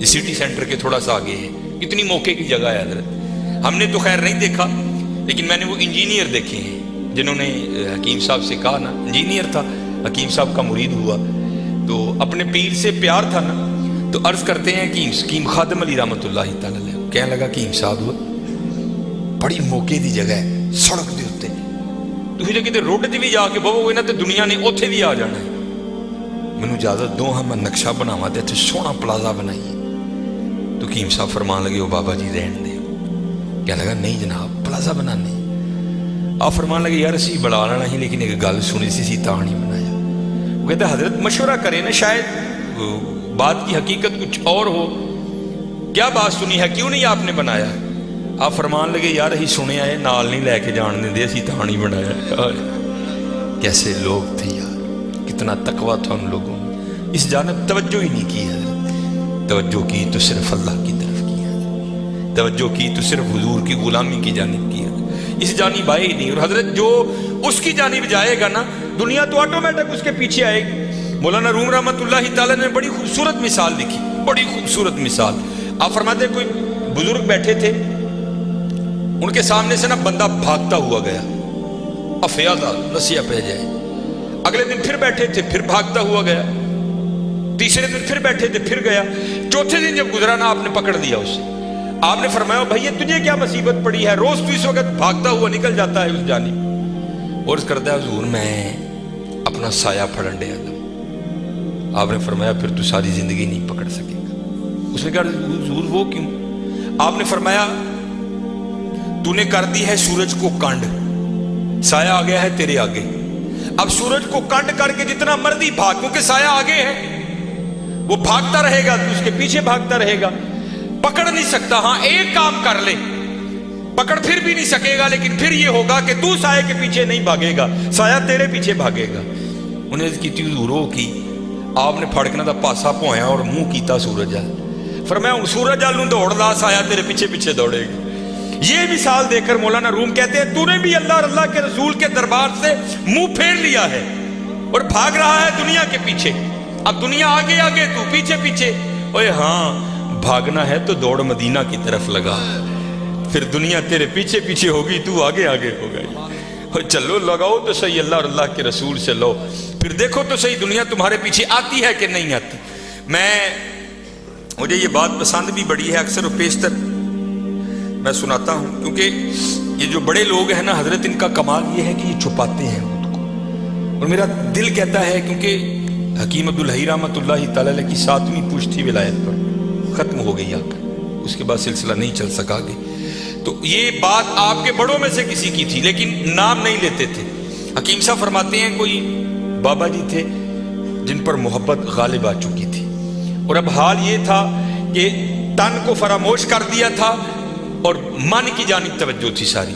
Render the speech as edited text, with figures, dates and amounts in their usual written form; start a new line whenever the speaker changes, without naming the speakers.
City centre के थोड़ा सा आगे है। कितनी मौके की जगह है हजरत। हमने तो खैर नहीं देखा, लेकिन मैंने वो इंजीनियर देखे हैं जिन्होंने हकीम साहब से कहा ना, इंजीनियर था, हकीम साहब का मुरीद हुआ, तो अपने पीर से प्यार था ना, तो अर्ज करते हैं कि हकीम खादम अली रहमतुल्लाह तआला अलैह कहने लगा हकीम साहब बड़ी मौके की जगह है, सड़क के उत्ते तुसीं जे किते रोड 'ते भी जाके बहोगे ना तो दुनिया ने उत्थे भी आ जाना है। मैनूं इजाजत दो, हाँ मैं नक्शा बनावा ते इत्थे सोहना प्लाजा बनाइए। तो हकीम साहब फरमान लगे, ओ बाबा जी रहन दे। कह लगा नहीं जनाब प्लाजा बनाने। आप फरमान लगे यार असी बना लेना ही, लेकिन एक गल सुनी सी तां नहीं बनाया। वो कहते हजरत मशवरा करें ना, शायद बात की हकीकत कुछ और हो। क्या बात सुनी है, क्यों नहीं आपने बनाया? आप फरमान लगे यार अही सुनिया है, नाल नहीं लैके जान देंदे, असी तां नहीं बनाया। कैसे लोग थे यार, कितना तकवा था उन लोगों में। इस जानब तवज्जो ही नहीं की हजरत। तवज्जो की तो सिर्फ अल्लाह की तरफ की है, तवज्जो की तो सिर्फ हुजूर की गुलामी की जानिब की है, इस जानिब आए ही नहीं। और हजरत जो उसकी जानिब जाएगा ना, दुनिया तो ऑटोमेटिक उसके पीछे आएगी। मौलाना रूम रहमतुल्लाह तआला ने बड़ी खूबसूरत मिसाल लिखी, बड़ी खूबसूरत मिसाल। आप फरमाते कोई बुजुर्ग बैठे थे, उनके सामने से ना बंदा भागता हुआ गया, अफयादा नसिया पह जाए। अगले दिन फिर बैठे थे, फिर भागता हुआ गया। तीसरे दिन फिर बैठे थे, फिर गया। चौथे दिन जब गुजरा ना, आपने पकड़ दिया उसे। आपने फरमाया भैया तुझे क्या मुसीबत पड़ी है, रोज तू इस वक्त भागता हुआ निकल जाता है उस जानिब। और करता है हुजूर मैं अपना साया फड़न डे आदम। आपने फरमाया फिर तू सारी जिंदगी नहीं पकड़ सकेगा। उसने कहा हुजूर वो क्यों? आपने फरमाया तूने कर दी है सूरज को कांड, साया आ गया है तेरे आगे। अब सूरज को कांड करके जितना मर्जी भाग, क्योंकि साया आगे है, वो भागता रहेगा, तू उसके पीछे भागता रहेगा, पकड़ नहीं सकता। हाँ एक काम कर ले, पकड़ फिर भी नहीं सकेगा, लेकिन फिर ये होगा कि तू साये के पीछे नहीं भागेगा, साया तेरे पीछे भागेगा। उन्हें की रो की, आपने फड़कना का पासा पोया और मुंह किया सूरज अल। फरमाया सूरज अल दौड़ ला, साया तेरे पीछे पीछे दौड़ेगा। ये मिसाल देकर मौलाना रूम कहते हैं तूने भी अल्लाह और अल्लाह के रसूल के दरबार से मुंह फेर लिया है और भाग रहा है दुनिया के पीछे। अब दुनिया आगे आगे, तू पीछे पीछे। ओए हाँ भागना है तो दौड़ मदीना की तरफ लगा, फिर दुनिया तेरे पीछे पीछे होगी, तू आगे आगे होगा। चलो लगाओ तो सही अल्लाह और अल्लाह के रसूल से लो, फिर देखो तो सही दुनिया तुम्हारे पीछे आती है कि नहीं आती। मुझे ये बात पसंद भी बड़ी है, अक्सर और पेशतर मैं सुनाता हूँ, क्योंकि ये जो बड़े लोग हैं ना हजरत, इनका कमाल ये है कि ये छुपाते हैं खुद को। और मेरा दिल कहता है, क्योंकि हकीम अब्दुल हई रहमतुल्लाह तआला अलैह की 7वीं पुश्ती विलायत पर ख़त्म हो गई आकर, उसके बाद सिलसिला नहीं चल सका आगे। तो ये बात आपके बड़ों में से किसी की थी, लेकिन नाम नहीं लेते थे। हकीम साहब फरमाते हैं कोई बाबा जी थे जिन पर मोहब्बत गालिब आ चुकी थी, और अब हाल ये था कि तन को फरामोश कर दिया था और मन की जानिब तवज्जो थी सारी।